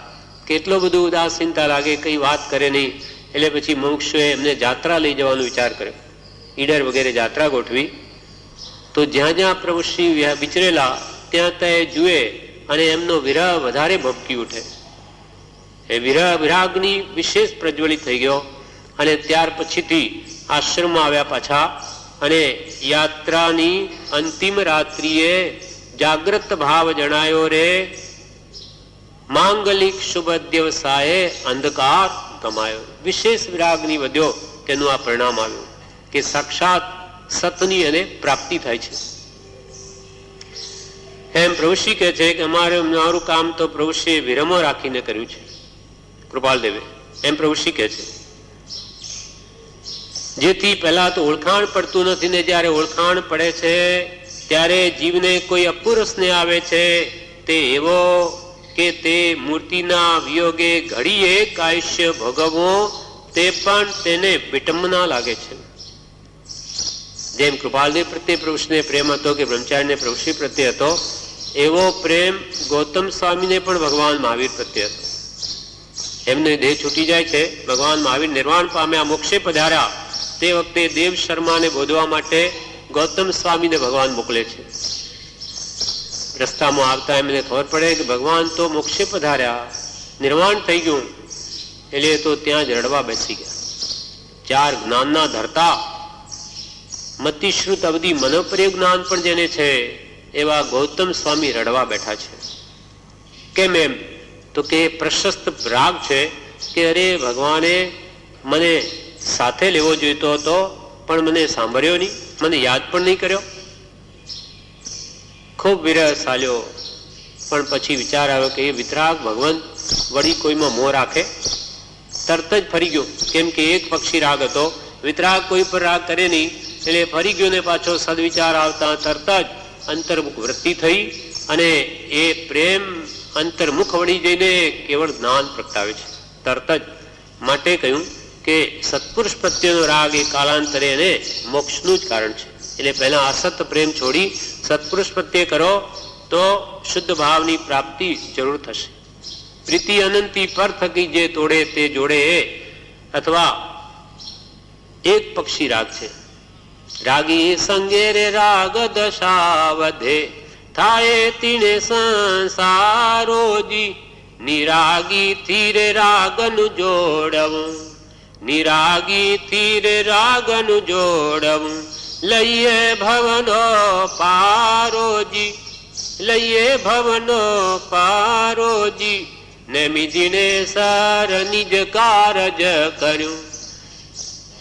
કે એટલો બધું ઉદાસીનતા લાગે, કઈ વાત કરે નહીં. એટલે પછી મુમુક્ષુએ એમને જાત્રા લઈ જવાનો વિચાર કર્યો. ઈડર વગેરે જાત્રા ગોઠવી, તો જ્યાં જ્યાં પ્રભુ શ્રી વિચરેલા ત્યાં ત્યાં જુએ અને એમનો વિરહ વધારે ભભકી ઉઠે. એ વિરાગની વિશેષ પ્રજ્વલિત થઈ ગયો અને ત્યાર પછીથી આશ્રમમાં આવ્યા પાછા અને યાત્રાની અંતિમ રાત્રિએ જાગ્રત ભાવ જણાયો રે, માંગલિક શુભ દિવસાએ અંધકાર ગમાયો. વિશેષ વિરાગની વધ્યો, તેનું આ પરિણામ આવ્યું કે સાક્ષાત સતની અને પ્રાપ્તિ થાય છે. એમ પ્રભુશ્રી કહે છે કે અમારું કામ તો પ્રભુશ્રીએ વિરમો રાખીને કર્યું છે, કૃપાલદેવે. એમ પ્રભુશ્રી કહે છે, જેથી પહેલા તો ઓળખાણ પડતું નથી ને જ્યારે ઓળખાણ પડે છે ત્યારે જીવને કોઈ અપૂર્વ સ્નેહ આવે છે, તે એવો કે તે મૂર્તિના વિયોગે ઘડીએ કાયશ્ય ભોગવવો તે પણ તેને વિટંબના લાગે છે. જેમ કૃપાલદેવ પ્રત્યે પ્રભુશ્રીને પ્રેમ હતો કે બ્રહ્મચારીને પ્રભુશ્રી પ્રત્યે હતો, એવો પ્રેમ ગૌતમ સ્વામીને પણ ભગવાન મહાવીર પ્રત્યે હતો. એમને દેહ છૂટી જાય છે, ભગવાન મહાવીર નિર્વાણ પામ્યા, મોક્ષે પધાર્યા, તે વખતે દેવ શર્માને બોધવા માટે ગૌતમ સ્વામીને ભગવાન મોકલે છે. રસ્તામાં આવતા એમને ખબર પડે કે ભગવાન તો મોક્ષે પધાર્યા, નિર્વાણ થઈ ગયું, એટલે તો ત્યાં જ રડવા બેસી ગયા. ચાર જ્ઞાનના ધરતા, મતિશ્રુત અવધિ મનોપ્રિય જ્ઞાન પણ જેને છે એવા ગૌતમ સ્વામી રડવા બેઠા છે. કેમ એમ? તો કે પ્રશસ્ત રાગ છે કે અરે ભગવાને મને સાથે લેવો જોઈતો હતો પણ મને સાંભળ્યો નહીં, મને યાદ પણ નહીં કર્યો. ખૂબ વિરહ સાલ્યો, પણ પછી વિચાર આવ્યો કે એ વિતરાગ ભગવાન વળી કોઈમાં મોહ રાખે? તરત જ ફરી ગયો, કેમ કે એક પક્ષી રાગ હતો, વિતરાગ કોઈ પર રાગ કરે નહીં, એટલે ફરી ગયો ને પાછો સદવિચાર આવતા તરત જ અંતર્મુખ વૃત્તિ થઈ અને એ પ્રેમ અંતર્મુખ વળી જઈને કેવળ જ્ઞાન પ્રગટાવે છે તરત જ. માટે કહ્યું કે સત્પુરુષ પ્રત્યેનો રાગ એ કાલાંતરે એને મોક્ષનું જ કારણ છે. એટલે પહેલા અસત પ્રેમ છોડી સત્પુરુષ પ્રત્યે કરો તો શુદ્ધ ભાવની પ્રાપ્તિ જરૂર થશે. પ્રીતિ અનંતી પર થકી જે તોડે તે જોડે, અથવા એક પક્ષી રાગ છે. રાગી સંગે રે રાગ દશા વધે, થાય તીણે સંસારોજી, નિરાગી થી રે રાગનું જોડવું, નિરાગી થી રે રાગનું જોડવું, લઈએ ભવનો પારોજી, લઈએ ભવનો પારોજી, નેમિજીને સર નિજ કારજ કર્યું.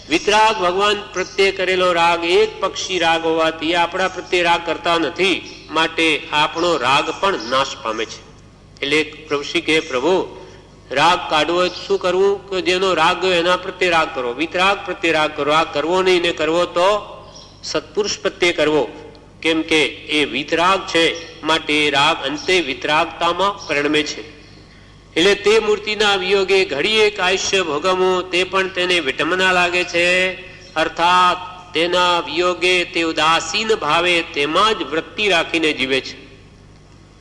વિતરાગ ભગવાન પ્રત્યે કરેલો રાગ એક પક્ષી રાગ હોવાથી આપણા પ્રત્યે રાગ કરતા નથી, માટે આપણો રાગ પણ નાશ પામે છે. એટલે પ્રભુશ્રી કહે, પ્રભુ રાગ કાઢવો શું કરવું? કે જેનો રાગ ગયો એના પ્રત્યે રાગ કરો, વિતરાગ પ્રત્યે રાગ કરો. આ કરવો નહીં ને કરવો તો સત્પુરુષ પ્રત્યે કરવો, કેમ કે એ વિતરાગ છે, માટે રાગ અંતે વિતરાગતામાં પરિણમે છે. એટલે તે મૂર્તિના વિયોગે ઘડીએ કાયશ્ય ભોગવવું તે પણ તેને વિટંબના લાગે છે. અર્થાત તેના વિયોગે તે ઉદાસીન ભાવે તેમાં જ વૃત્તિ રાખીને જીવે છે.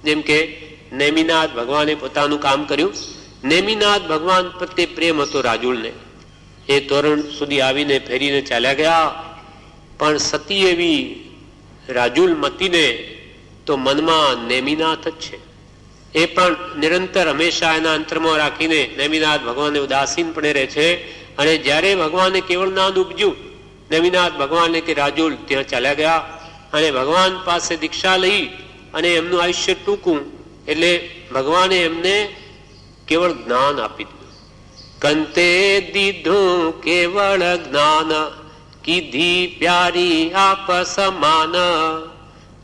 જેમ કે નેમિનાથ ભગવાને પોતાનું કામ કર્યું. નેમિનાથ ભગવાન પ્રત્યે પ્રેમ હતો રાજુલને. એ તોરણ સુધી આવીને ફેરીને ચાલ્યા ગયા, પણ સતી એવી રાજુલ મતીને તો મનમાં નેમિનાથ જ છે. એ પણ નિરંતર હંમેશા એના અંતરમાં રાખીને નેમિનાથ ભગવાનને ઉદાસીનપણે રહે છે. અને જ્યારે ભગવાનને કેવળ નાદ ઉપજ્યું, નેમિનાથ ભગવાનને કે રાજુલ ત્યાં ચાલ્યા ગયા અને ભગવાન પાસે દીક્ષા લઈ અને એમનું આયુષ્ય ટૂંકું, એટલે ભગવાને એમને કેવળ જ્ઞાન આપી દીધું. કંતે દીધું કેવળ જ્ઞાન, કીધી પ્યારી આપ સમાન.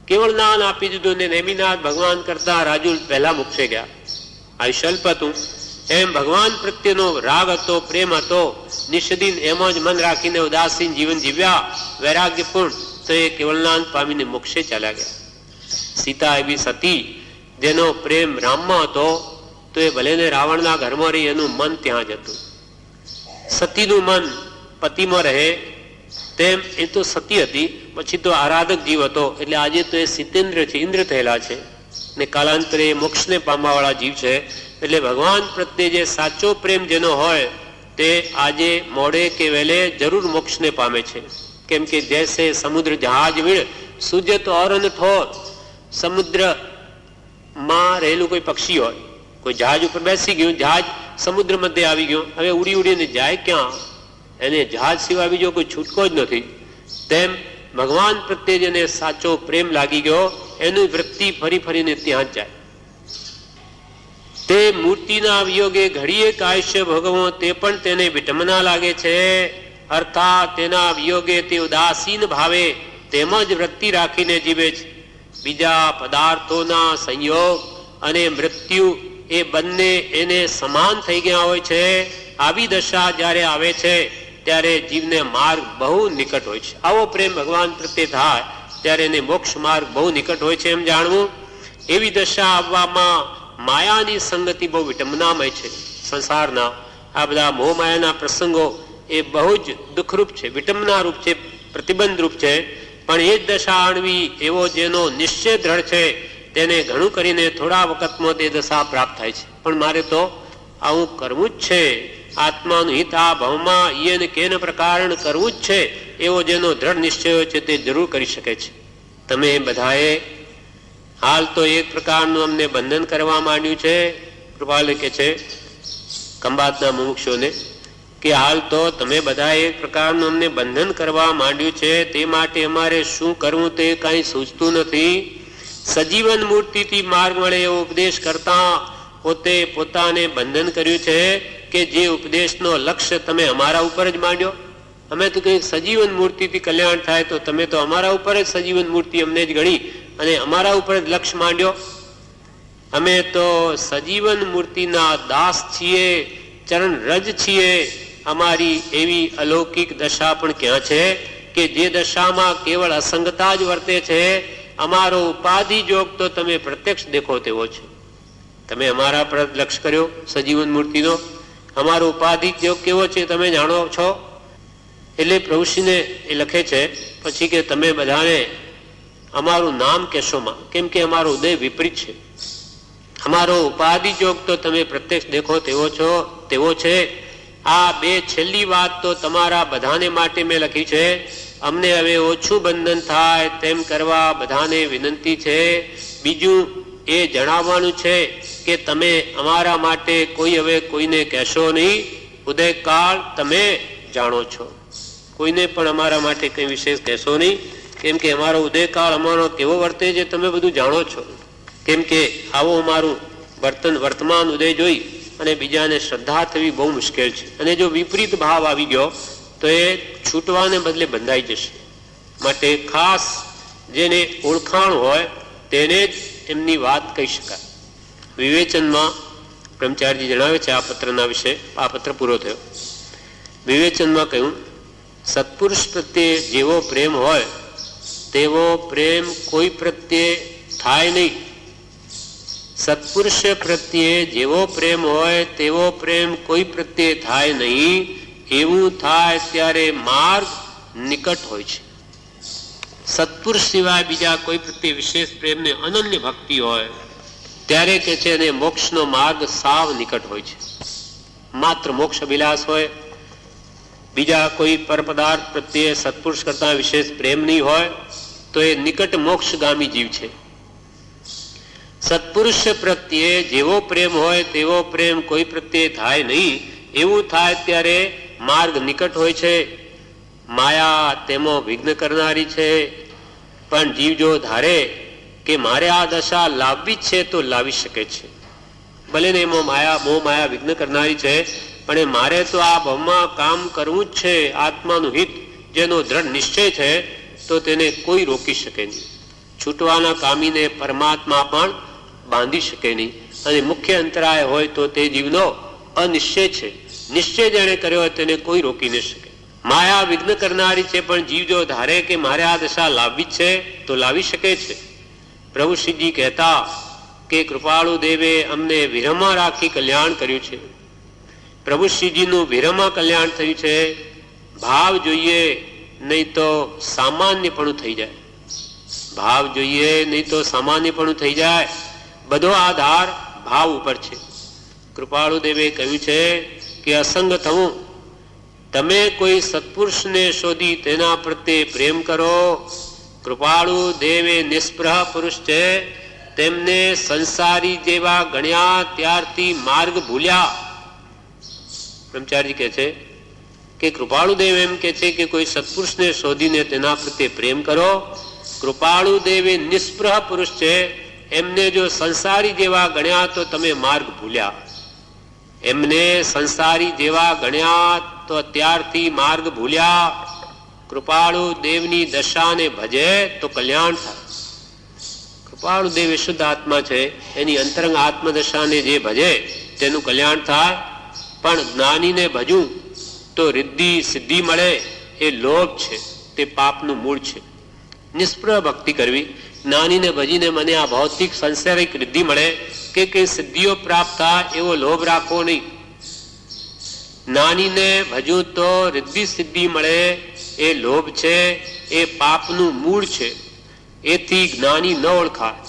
કેવળ જ્ઞાન આપી દીધું ને નેમિનાથ ભગવાન કરતા રાજુલ પહેલા મોક્ષે ગયા. આયુષ્ય અલ્પ હતું. એમ ભગવાન પ્રત્યેનો રાગ હતો, પ્રેમ હતો. નિષ્દિન એમ જ મન રાખીને ઉદાસીન જીવન જીવ્યા, વૈરાગ્યપૂર્ણ, તો એ કેવળ જ્ઞાન પામીને મોક્ષે ચાલ્યા ગયા. સીતા એવી સતી જેનો પ્રેમ રામમાં હતો, તો એ ભલે ને રાવણના ઘરમાં રહી, એનું મન ત્યાં જ હતું. સતીનું મન પતિમાં રહે તેમ એ તો સતી હતી, પછી તો આરાધક જીવ હતો. એટલે આજે તો એ સિતેન્દ્ર છે, ઇન્દ્ર થયેલા છે ને કાલાંતરે મોક્ષને પામવા વાળા જીવ છે. એટલે ભગવાન પ્રત્યે જે સાચો પ્રેમ જેનો હોય તે આજે મોડે કે વહેલે જરૂર મોક્ષને પામે છે. કેમ કે જૈસે સમુદ્ર જહાજ વીણ સુજત ઓરન ઠોર. સમુદ્રમાં રહેલું કોઈ પક્ષી હોય, કોઈ જહાજ ઉપર બેસી ગયું, જહાજ સમુદ્ર મધ્ય આવી ગયું, હવે ઉડી ઉડીને જાય ક્યાં? એને જહાજ સિવાય બીજો કોઈ છૂટકો જ નથી. તેમ ભગવાન પ્રત્યે જેને સાચો પ્રેમ લાગી ગયો એની વૃત્તિ ફરી ફરીને ત્યાં જ જાય. તે મૂર્તિના વિયોગે ઘડીએ કાશ્ય ભોગવો તે પણ તેને વિટમના લાગે છે. અર્થાત તેના વિયોગે તે ઉદાસીન ભાવે તેમ જ વૃત્તિ રાખીને જીવે છે. બીજા પદાર્થોના સંયોગ અને મૃત્યુ એ બંને એને સમાન થઈ ગયા હોય છે. આવી દશા જ્યારે આવે છે ત્યારે જીવને માર્ગ બહુ નિકટ હોય છે. આવો પ્રેમ ભગવાન પ્રત્યે થાય ત્યારે એને મોક્ષ માર્ગ બહુ નિકટ હોય છે એમ જાણવું. એવી દશા આવવામાં માયાની સંગતિ બહુ વિટંબનામય છે. સંસારના આ બધા મોહ માયાના પ્રસંગો એ બહુ જ દુઃખરૂપ છે, વિટંબના રૂપ છે, પ્રતિબંધ રૂપ છે. પણ એ જ દશા આણવી એવો જેનો નિશ્ચય દ્રઢ છે તેને ઘણું કરીને થોડા વખતમાં તે દશા પ્રાપ્ત થાય છે. પણ મારે તો આવું કરવું જ છે, આત્માનું હિત આ ભાવમાં ઈયન કેન પ્રકારણ કરવું જ છે એવો જેનો દ્રઢ નિશ્ચય છે તે જરૂર કરી શકે છે. તમે બધાએ હાલ તો એક પ્રકારનું અમને બંધન કરવા માંડ્યું છે. કૃપાલે કે છે ખંભાતના મુમુક્ષોને કે હાલ તો તમે બધા એક પ્રકારનું અમને બંધન કરવા માંડ્યું છે, તે માટે અમારે શું કરવું તે કાંઈ સૂચતું નથી. સજીવન મૂર્તિથી માર્ગ મળે એવો ઉપદેશ કરતા પોતે પોતાને બંધન કર્યું છે કે જે ઉપદેશનો લક્ષ્ય તમે અમારા ઉપર જ માંડ્યો. અમે તો કંઈક સજીવન મૂર્તિથી કલ્યાણ થાય તો તમે તો અમારા ઉપર જ સજીવન મૂર્તિ અમને જ ગણી અને અમારા ઉપર જ લક્ષ્ય માંડ્યો. અમે તો સજીવન મૂર્તિના દાસ છીએ, ચરણ રજ છીએ. અમારી એવી અલૌકિક દશા પણ ક્યાં છે કે જે દશામાં કેવળ અસંગતા જ વર્તે છે. અમારો ઉપાધિ જોગ તો તમે પ્રત્યક્ષ દેખો તેવો છે. તમે અમારા પર લક્ષ્ય કર્યો સજીવન મૂર્તિનો, અમારો ઉપાધિ જોગ કેવો છે તમે જાણો છો. એટલે પ્રભુશ્રીને એ લખે છે પછી કે તમે બધાને અમારું નામ કહેશોમાં, કેમ કે અમારો ઉદય વિપરીત છે. અમારો ઉપાધિ જોગ તો તમે પ્રત્યક્ષ દેખો તેવો છે. આ બે છેલ્લી વાત તો તમારા બધાને માટે મેં લખી છે. અમને હવે ઓછું બંધન થાય તેમ કરવા બધાને વિનંતી છે. બીજું એ જણાવવાનું છે કે તમે અમારા માટે કોઈ હવે કોઈને કહેશો નહીં. ઉદયકાળ તમે જાણો છો, કોઈને પણ અમારા માટે કંઈ વિશેષ કહેશો નહીં, કેમ કે અમારો ઉદયકાળ અમારો કેવો વર્તે છે તમે બધું જાણો છો. કેમ કે આવો અમારું વર્તમાન ઉદય જોઈ અને બીજાને શ્રદ્ધા થવી બહુ મુશ્કેલ છે. અને જો વિપરીત ભાવ આવી ગયો તો એ છૂટવાને બદલે બંધાઈ જશે. માટે ખાસ જેને ઓળખાણ હોય તેને જ એમની વાત કહી શકાય. વિવેચનમાં બ્રહ્મચારીજી જણાવે છે આ પત્રના વિશે. આ પત્ર પૂરો થયો. વિવેચનમાં કહ્યું, સત્પુરુષ પ્રત્યે જેવો પ્રેમ હોય તેવો પ્રેમ કોઈ પ્રત્યે થાય નહીં. સત્પુરુષ પ્રત્યે જેવો પ્રેમ હોય તેવો પ્રેમ કોઈ પ્રત્યે થાય નહીં. એવું થાય ત્યારે માર્ગ નિકટ હોય છે. સત્પુરુષ સિવાય બીજા કોઈ પ્રત્યે વિશેષ પ્રેમને અનન્ય ભક્તિ હોય ત્યારે કે છે એને મોક્ષનો માર્ગ સાવ નિકટ હોય છે. માત્ર મોક્ષ અભિલાષ હોય, બીજા કોઈ પરપદાર્થ પ્રત્યે સત્પુરુષ કરતા વિશેષ પ્રેમ નહીં હોય તો એ નિકટ મોક્ષગામી જીવ છે. સત્પુરુષ પ્રત્યે જેવો પ્રેમ હોય તેવો પ્રેમ કોઈ પ્રત્યે થાય નહીં. એવું થાય ત્યારે માર્ગ નિકટ હોય છે. માયા તેમાં વિઘ્ન કરનારી છે. પણ જીવ જો ધારે કે મારે આ દશા લાવવી જ છે તો લાવી શકે છે. ભલે ને એમાં મોહ માયા વિઘ્ન કરનારી છે, પણ મારે તો આ ભાવમાં કામ કરવું જ છે, આત્માનું હિત જેનો દ્રઢ નિશ્ચય છે, તો તેને કોઈ રોકી શકે નહીં. છૂટવાના કામીને પરમાત્મા પણ બાંધી શકે નહીં. અને મુખ્ય અંતરાય હોય તો તે જીવનો અનિશ્ચય છે. નિશ્ચય જેણે કર્યો હોય તેને કોઈ રોકી ન શકે. માયા વિઘ્ન કરનારી છે, પણ જીવ જો ધારે કે મારે આ દશા લાવવી જ છે તો લાવી શકે છે. પ્રભુ શ્રીજી કહેતા કે કૃપાળુ દેવે અમને વિરહમાં રાખી કલ્યાણ કર્યું છે. પ્રભુ શ્રીજીનું વિરહમાં કલ્યાણ થયું છે. ભાવ જોઈએ નહીં તો સામાન્યપણું થઈ જાય. ભાવ જોઈએ નહીં તો સામાન્યપણું થઈ જાય. બધો આધાર ભાવ ઉપર છે. કૃપાળુ દેવે કહ્યું છે કે અસંગ થવું તમે કોઈ સત્પુરુષને શોધી તેના પ્રત્યે પ્રેમ કરો. કૃપાળુ દેવ એ નિષ્પ્રહ પુરુષ છે, તેમને સંસારી જેવા ગણ્યા ત્યારથી માર્ગ ભૂલ્યા. બ્રહ્મચારી કહે છે કે કૃપાળુ દેવ એમ કે છે કે કોઈ સત્પુરુષને શોધીને તેના પ્રત્યે પ્રેમ કરો. કૃપાળુ દેવ એ નિષ્પ્રહ પુરુષ છે, એમને જો સંસારી જેવા ગણ્યા તો તમે માર્ગ ભૂલ્યા. એમને સંસારી જેવા ગણ્યા તો ત્યારથી માર્ગ ભૂલ્યા. કૃપાળુ દેવની દશાને ભજે તો કલ્યાણ થાય. કૃપાળુ દેવ શુદ્ધ આત્મા છે, એની અંતરંગ આત્મદશાને જે ભજે તેનું કલ્યાણ થાય. પણ જ્ઞાનીને ભજવું તો રિદ્ધિ સિદ્ધિ મળે, એ લોભ છે, તે પાપનું મૂળ છે. નિષ્પ્રહ ભક્તિ કરવી, જ્ઞાનીને ભજીને મને આ ભૌતિક સંસારિક રિદ્ધિ મળે કે કઈ સિદ્ધિઓ પ્રાપ્ત થાય એવો લોભ રાખવો નહીં. જ્ઞાનીને ભજવું તો રિદ્ધિ સિદ્ધિ મળે, એ લોભ છે, એ પાપનું મૂળ છે. એથી જ્ઞાની ન ઓળખાય.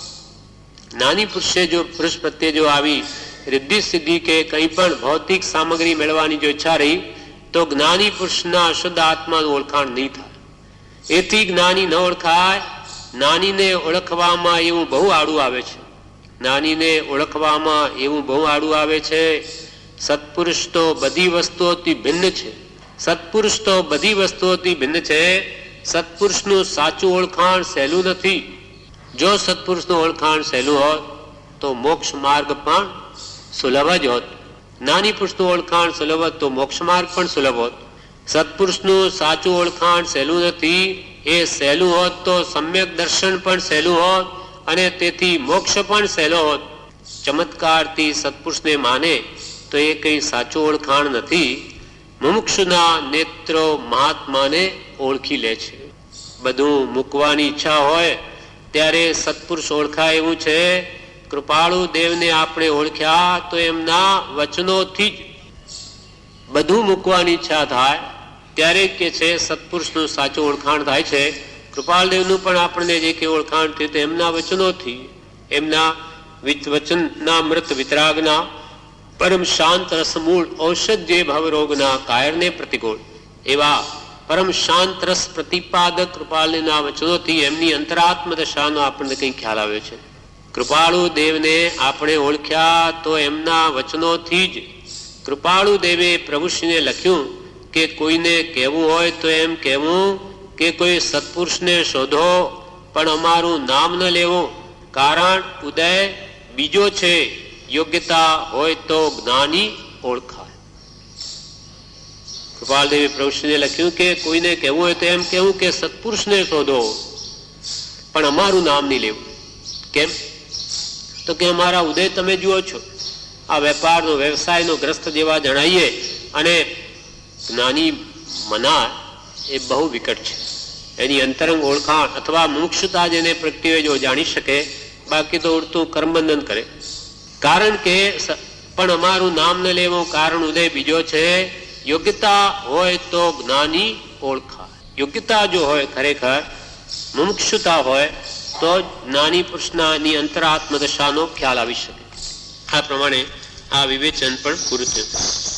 જ્ઞાની પુરુષે જો પુરુષ પ્રત્યે જો આવી રિદ્ધિ સિદ્ધિ કે કંઈ પણ ભૌતિક સામગ્રી મેળવવાની જો ઈચ્છા રહી તો જ્ઞાની પુરુષના શુદ્ધ આત્માનું ઓળખાણ નહીં થાય. એથી જ્ઞાની ન ઓળખાય. જ્ઞાનીને ઓળખવામાં એવું બહુ આડું આવે છે. જ્ઞાનીને ઓળખવામાં એવું બહુ આડું આવે છે. સત્પુરુષ તો બધી વસ્તુઓથી ભિન્ન છે. સત્પુરુષ તો બધી વસ્તુઓથી ભિન્ન છે. સત્પુરુષનું સાચું ઓળખાણ સહેલું નથી. જો સત્પુરુષનું ઓળખાણ સહેલું હોત તો મોક્ષ માર્ગ પણ સુલભ જ હોત. જ્ઞાની પુરુષનું ઓળખાણ સુલભ હોત તો મોક્ષ માર્ગ પણ સુલભ હોત. સત્પુરુષનું સાચું ઓળખાણ સહેલું નથી. એ સહેલું હોત તો સમ્યક દર્શન પણ સહેલું હોત અને તેથી મોક્ષ પણ સહેલો હોત. ચમત્કારથી સત્પુરુષને માને તો એ કંઈ સાચું ઓળખાણ નથી. મુમુક્ષુના નેત્રો મહાત્માને ઓળખી લે છે. બધું મૂકવાની ઈચ્છા હોય ત્યારે સત્પુરુષ ઓળખાય એવું છે. કૃપાળુ દેવને આપણે ઓળખ્યા તો એમના વચનોથી જ બધું મૂકવાની ઈચ્છા થાય. ત્યારે કે છે સત્પુરુષનું સાચું ઓળખાણ થાય છે. કૃપાળદેવનું પણ આપણને જે કે ઓળખાણ થયું તે એમના વચનોથી, એમના વચનના મૃત વિતરાગના પરમ શાંત રસમૂળ ઔષધ જે ભવરોગના કાયરને પ્રતિકૂળ એવા પરમ શાંત રસ પ્રતિપાદક કૃપાળના વચનોથી એમની અંતરાત્મ દશાનો આપણને કંઈ ખ્યાલ આવ્યો છે. કૃપાળુ દેવને આપણે ઓળખ્યા તો એમના વચનોથી જ. કૃપાળુ દેવે પ્રભુશ્રીને લખ્યું કે કોઈને કહેવું હોય તો એમ કહેવું કે કોઈ સત્પુરુષને શોધો પણ અમારું નામ ન લેવું, કારણ ઉદય બીજો છે. યોગ્યતા હોય તો જ્ઞાની ઓળખાય. કૃપાલદેવે પ્રભુશ્રીને લખ્યું કે કોઈને કહેવું હોય તો એમ કહેવું કે સત્પુરુષને શોધો પણ અમારું નામ નહીં લેવું. કેમ? તો કે અમારા ઉદય તમે જુઓ છો, આ વેપારનો વ્યવસાયનો ગ્રસ્ત જેવા જણાઈએ અને જ્ઞાની મના એ બહુ વિકટ છે. એની અંતરંગ ઓળખાણ અથવા મુક્ષતા જેને પ્રગટી હોય જો જાણી શકે, બાકી તો ઉડતું કર્મબંધન કરે. કારણ કે પણ અમારું નામ ન લેવું, કારણ ઉદય બીજો છે. યોગ્યતા હોય તો જ્ઞાની ઓળખાય. યોગ્યતા જો હોય, ખરેખર મુમુક્ષુતા હોય તો જ્ઞાની પુરુષના ની અંતરાત્મ દશાનો ખ્યાલ આવી શકે. આ પ્રમાણે આ વિવેચન પણ પૂરું થયું.